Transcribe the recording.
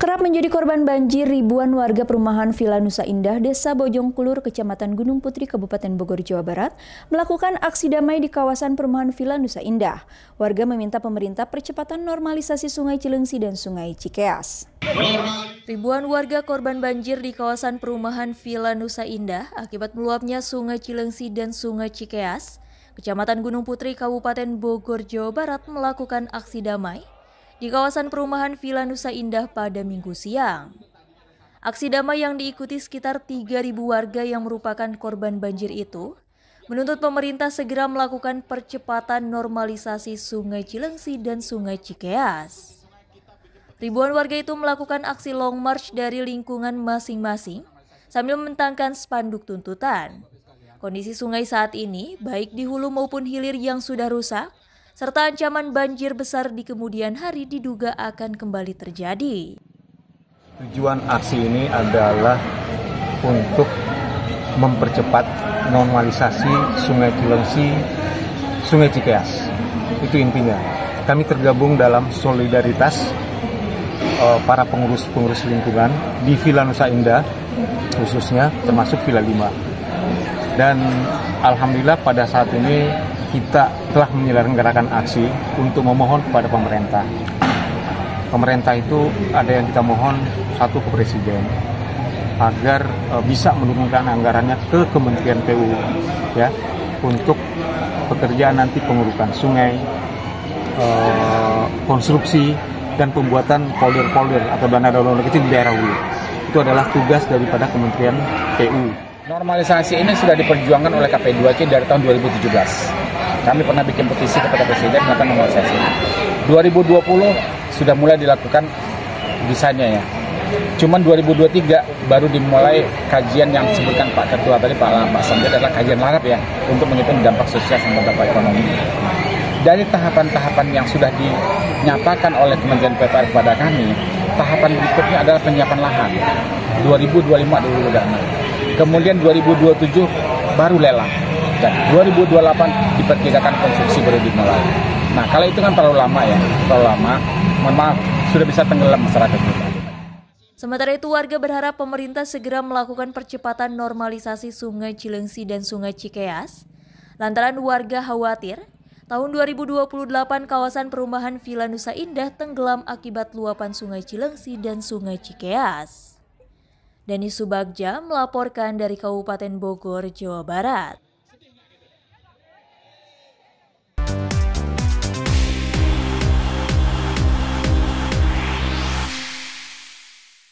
Kerap menjadi korban banjir, ribuan warga perumahan Villa Nusa Indah, Desa Bojongkulur, Kecamatan Gunung Putri, Kabupaten Bogor, Jawa Barat, melakukan aksi damai di kawasan perumahan Villa Nusa Indah. Warga meminta pemerintah percepatan normalisasi Sungai Cilengsi dan Sungai Cikeas. Ribuan warga korban banjir di kawasan perumahan Villa Nusa Indah akibat meluapnya Sungai Cilengsi dan Sungai Cikeas, Kecamatan Gunung Putri, Kabupaten Bogor, Jawa Barat melakukan aksi damai di kawasan perumahan Villa Nusa Indah pada Minggu siang. Aksi damai yang diikuti sekitar 3.000 warga yang merupakan korban banjir itu menuntut pemerintah segera melakukan percepatan normalisasi Sungai Cilengsi dan Sungai Cikeas. Ribuan warga itu melakukan aksi long march dari lingkungan masing-masing sambil membentangkan spanduk tuntutan. Kondisi sungai saat ini, baik di hulu maupun hilir yang sudah rusak, serta ancaman banjir besar di kemudian hari diduga akan kembali terjadi. Tujuan aksi ini adalah untuk mempercepat normalisasi Sungai Cilengsi, Sungai Cikeas. Itu intinya. Kami tergabung dalam solidaritas para pengurus lingkungan di Villa Nusa Indah, khususnya termasuk Villa 5. Dan alhamdulillah pada saat ini kita telah menyelenggarakan aksi untuk memohon kepada pemerintah. Pemerintah itu ada yang kita mohon, satu, ke Presiden, agar bisa menurunkan anggarannya ke Kementerian PU, ya, untuk pekerjaan nanti pengurukan sungai, konstruksi dan pembuatan polder atau dana darurat kecil di daerah hulu. Itu adalah tugas daripada Kementerian PU. Normalisasi ini sudah diperjuangkan oleh KP2C dari tahun 2017. Kami pernah bikin petisi kepada Presiden melakukan normalisasi. 2020 sudah mulai dilakukan desainnya ya. Cuman 2023 baru dimulai kajian yang disebutkan Pak Ketua tadi, Pak Sambil, adalah kajian larap ya, untuk menghitung dampak sosial dan dampak ekonomi. Dari tahapan-tahapan yang sudah dinyatakan oleh Kementerian PUPR kepada kami, tahapan berikutnya adalah penyiapan lahan. 2025 dulu dana. Kemudian 2027 baru lelang. Dan 2028 diperkirakan konstruksi baru dimulai. Nah, kalau itu kan terlalu lama ya, terlalu lama. Mohon maaf, sudah bisa tenggelam masyarakat kita. Sementara itu, warga berharap pemerintah segera melakukan percepatan normalisasi Sungai Cilengsi dan Sungai Cikeas. Lantaran warga khawatir, tahun 2028 kawasan perumahan Villa Nusa Indah tenggelam akibat luapan Sungai Cilengsi dan Sungai Cikeas. Dani Subagja melaporkan dari Kabupaten Bogor, Jawa Barat.